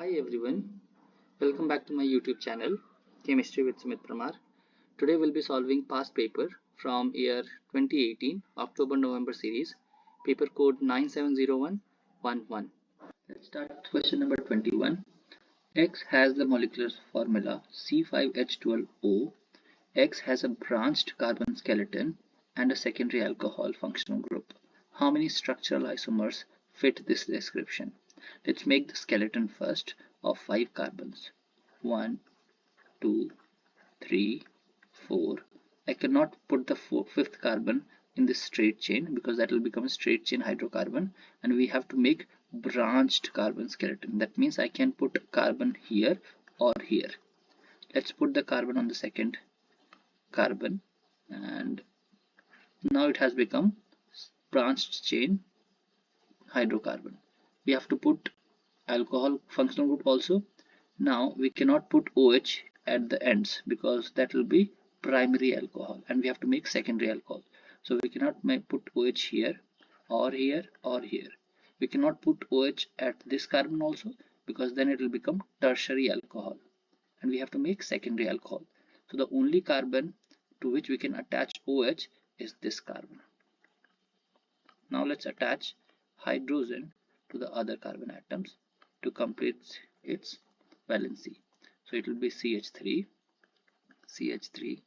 Hi everyone, welcome back to my YouTube channel Chemistry with Sumitpramar. Today we'll be solving past paper from year 2018 October-November series, paper code 970111. Let's start question number 21. X has the molecular formula C5H12O. X has a branched carbon skeleton and a secondary alcohol functional group. How many structural isomers fit this description? Let's make the skeleton first of 5 carbons. 1, 2, 3, 4. I cannot put the fifth carbon in this straight chain because that will become a straight chain hydrocarbon, and we have to make branched carbon skeleton. That means I can put carbon here or here. Let's put the carbon on the second carbon, and now it has become branched chain hydrocarbon. We have to put alcohol functional group also. Now we cannot put OH at the ends because that will be primary alcohol, and we have to make secondary alcohol. So we cannot put OH here or here or here. We cannot put OH at this carbon also because then it will become tertiary alcohol, and we have to make secondary alcohol. So the only carbon to which we can attach OH is this carbon. Now let's attach hydrogen to the other carbon atoms to complete its valency. So it will be CH3, CH3,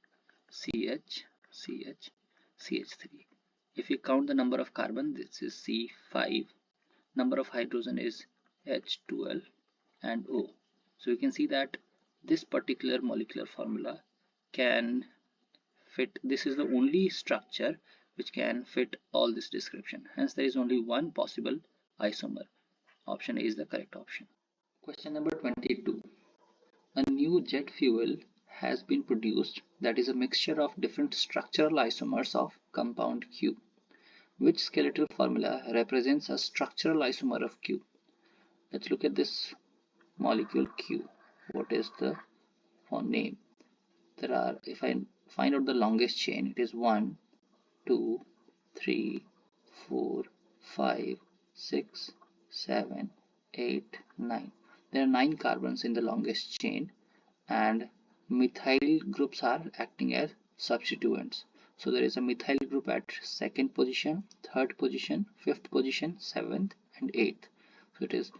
CH, CH, CH3. If you count the number of carbon, this is C5. Number of hydrogen is H12 and O. So you can see that this particular molecular formula can fit. This is the only structure which can fit all this description. Hence there is only one possible isomer. Option A is the correct option. Question number 22. A new jet fuel has been produced that is a mixture of different structural isomers of compound Q. Which skeletal formula represents a structural isomer of Q? Let's look at this molecule Q. What is the name? There are, if I find out the longest chain, it is 1, 2, 3, 4, 5, 6, 7, 8, 9. There are 9 carbons in the longest chain, and methyl groups are acting as substituents. So there is a methyl group at second position, third position, fifth position, seventh and eighth. So it is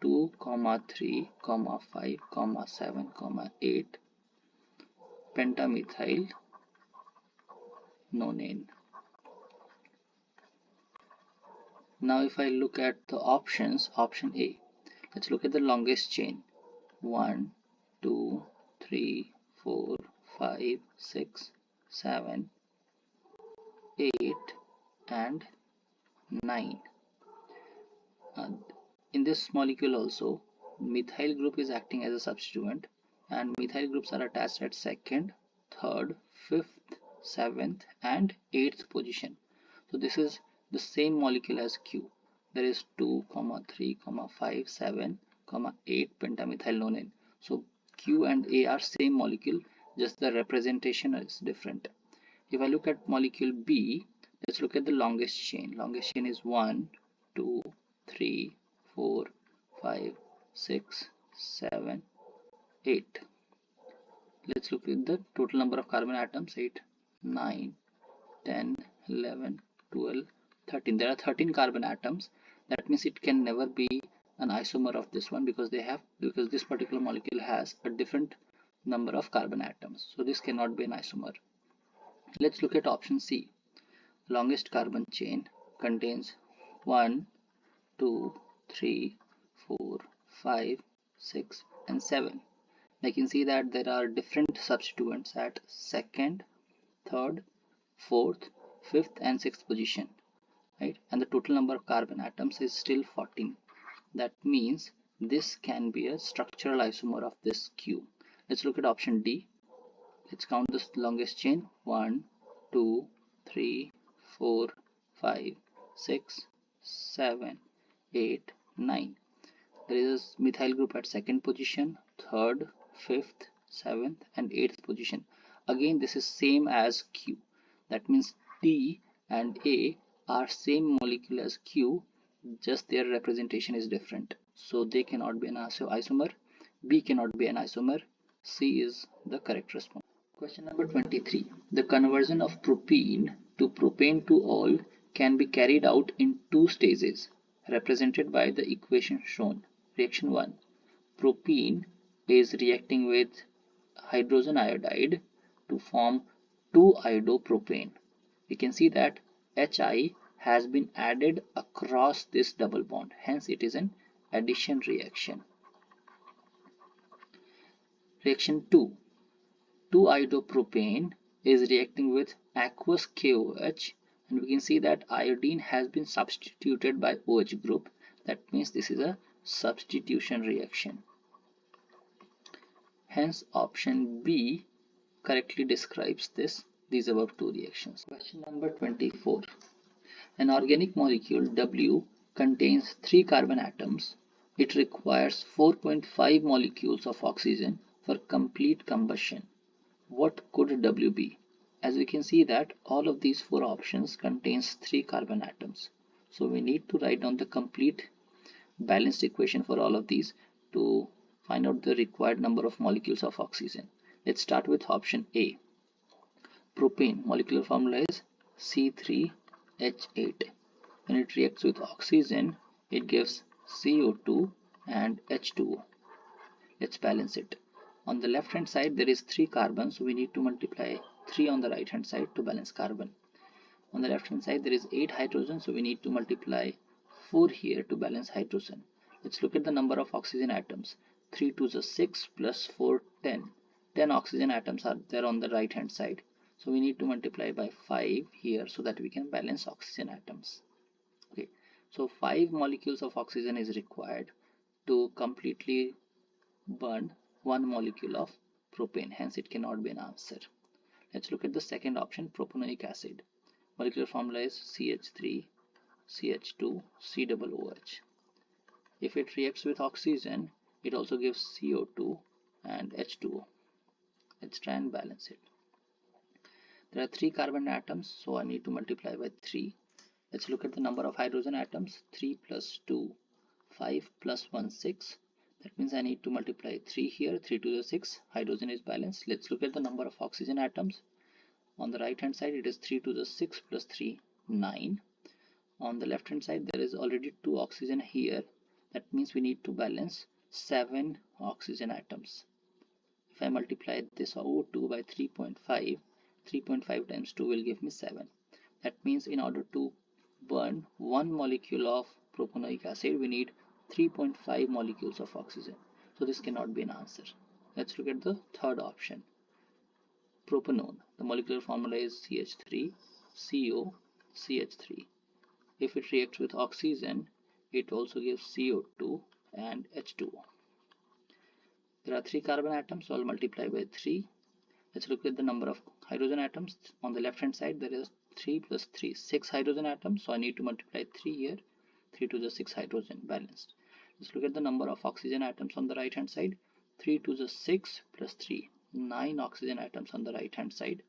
2, 3, 5, 7, 8 pentamethyl nonane. Now if I look at the options, option A, let's look at the longest chain. 1, 2, 3, 4, 5, 6, 7, 8 and 9. In this molecule also, methyl group is acting as a substituent, and methyl groups are attached at second, third, fifth, seventh and eighth position. So this is the same molecule as Q. There is 2, 3, 5, 7, 8 pentamethylnonane. So Q and A are same molecule, just the representation is different. If I look at molecule B, let's look at the longest chain. Longest chain is 1, 2, 3, 4, 5, 6, 7, 8. Let's look at the total number of carbon atoms. 8, 9, 10, 11, 12, 13. There are 13 carbon atoms. That means it can never be an isomer of this one because this particular molecule has a different number of carbon atoms. So this cannot be an isomer. Let's look at option C. Longest carbon chain contains 1, 2, 3, 4, 5, 6 and 7. I can see that there are different substituents at second, third, fourth, fifth and sixth position, right? And the total number of carbon atoms is still 14. That means this can be a structural isomer of this Q. Let's look at option D. Let's count this longest chain. 1, 2, 3, 4, 5, 6, 7, 8, 9. There is a methyl group at second position, third, fifth, seventh and eighth position. Again this is same as Q. That means D and A are same molecule as Q, just their representation is different, so they cannot be an isomer. B cannot be an isomer. C is the correct response. Question number 23. The conversion of propene to propane to all can be carried out in two stages, represented by the equation shown. Reaction 1. Propene is reacting with hydrogen iodide to form 2-iodopropane. We can see that Hi has been added across this double bond, hence it is an addition reaction. Reaction 2. 2-iodopropane is reacting with aqueous KOH, and we can see that iodine has been substituted by OH group. That means this is a substitution reaction. Hence option B correctly describes these above two reactions. Question number 24. An organic molecule W contains 3 carbon atoms. It requires 4.5 molecules of oxygen for complete combustion. What could W be? As we can see that all of these 4 options contains 3 carbon atoms. So we need to write down the complete balanced equation for all of these to find out the required number of molecules of oxygen. Let's start with option A. Propane molecular formula is C3H8. When it reacts with oxygen, it gives CO2 and H2O. Let's balance it. On the left hand side there is 3 carbons, so we need to multiply 3 on the right hand side to balance carbon. On the left hand side there is 8 hydrogen, so we need to multiply 4 here to balance hydrogen. Let's look at the number of oxygen atoms. 3 to the 6 plus 4, 10. 10 oxygen atoms are there on the right hand side. So we need to multiply by 5 here so that we can balance oxygen atoms. Okay, so 5 molecules of oxygen is required to completely burn 1 molecule of propane. Hence it cannot be an answer. Let's look at the second option, propanoic acid. Molecular formula is CH3, CH2, COOH. If it reacts with oxygen, it also gives CO2 and H2O. Let's try and balance it. There are 3 carbon atoms, so I need to multiply by 3. Let's look at the number of hydrogen atoms. 3 plus 2, 5 plus 1, 6. That means I need to multiply 3 here. 3 to the 6. Hydrogen is balanced. Let's look at the number of oxygen atoms. On the right hand side it is 3 to the 6 plus 3, 9. On the left hand side there is already 2 oxygen here. That means we need to balance 7 oxygen atoms. If I multiply this O2 by 3.5, 3.5 times 2 will give me 7. That means in order to burn 1 molecule of propanoic acid, we need 3.5 molecules of oxygen. So this cannot be an answer. Let's look at the third option. Propanone. The molecular formula is CH3, CO, CH3. If it reacts with oxygen, it also gives CO2 and H2O. There are 3 carbon atoms, so I'll multiply by 3. Let's look at the number of hydrogen atoms. On the left hand side there is 3 plus 3, 6 hydrogen atoms, so I need to multiply 3 here. 3 to the 6 hydrogen, balanced. Let's look at the number of oxygen atoms on the right hand side. 3 to the 6 plus 3, 9 oxygen atoms on the right hand side.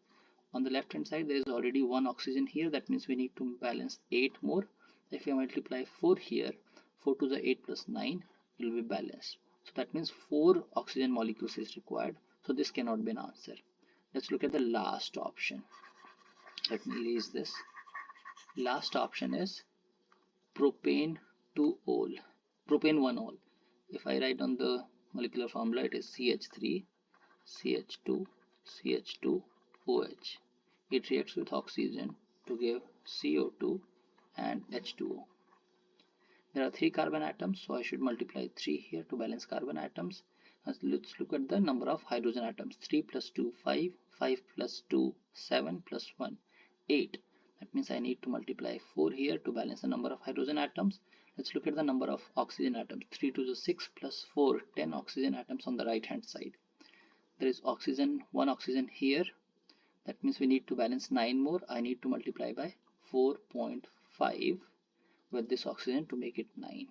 On the left hand side there is already 1 oxygen here. That means we need to balance 8 more. If I multiply 4 here, 4 to the 8 plus 9 will be balanced. So that means 4 oxygen molecules is required. So this cannot be an answer. Let's look at the last option. Let me erase this. Last option is propane 2-ol, propane 1-ol. If I write on the molecular formula, it is CH3, CH2, CH2OH. It reacts with oxygen to give CO2 and H2O. There are 3 carbon atoms, so I should multiply 3 here to balance carbon atoms. Let's look at the number of hydrogen atoms. 3 plus 2, 5, 5 plus 2, 7 plus 1, 8. That means I need to multiply 4 here to balance the number of hydrogen atoms. Let's look at the number of oxygen atoms. 3 to the 6 plus 4, 10 oxygen atoms on the right hand side. There is oxygen, 1 oxygen here. That means we need to balance 9 more. I need to multiply by 4.5 with this oxygen to make it 9.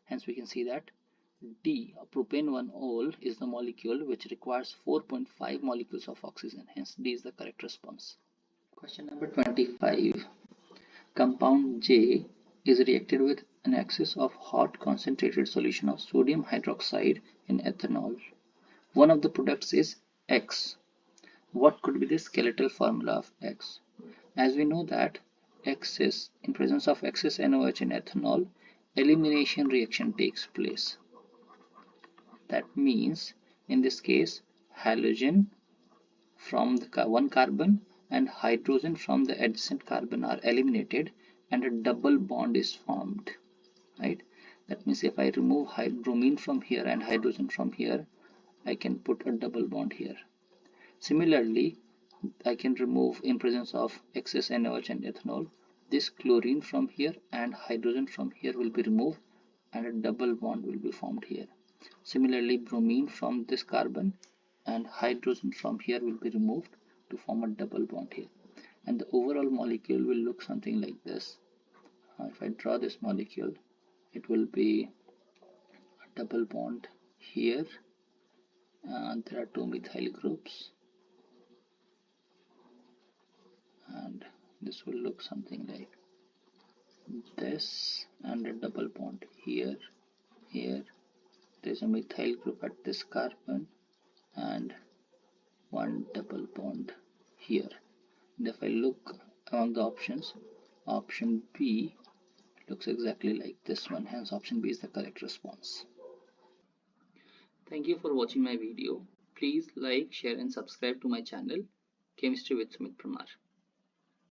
Hence we can see that D, propane 1-ol, is the molecule which requires 4.5 molecules of oxygen. Hence D is the correct response. Question number 25. Compound J is reacted with an excess of hot concentrated solution of sodium hydroxide in ethanol. One of the products is X. What could be the skeletal formula of X? As we know that in presence of excess NOH in ethanol, elimination reaction takes place. That means in this case halogen from the one carbon and hydrogen from the adjacent carbon are eliminated and a double bond is formed, right? That means if I remove bromine from here and hydrogen from here, I can put a double bond here. Similarly, I can remove, in presence of excess NaOH and ethanol, this chlorine from here and hydrogen from here will be removed and a double bond will be formed here. Similarly, bromine from this carbon and hydrogen from here will be removed to form a double bond here. And the overall molecule will look something like this. If I draw this molecule, it will be a double bond here, and there are two methyl groups, and this will look something like this, and a double bond here. There's a methyl group at this carbon and one double bond here. And if I look among the options, option B looks exactly like this one, hence option B is the correct response. Thank you for watching my video. Please like, share and subscribe to my channel Chemistry with Sumit Pramar.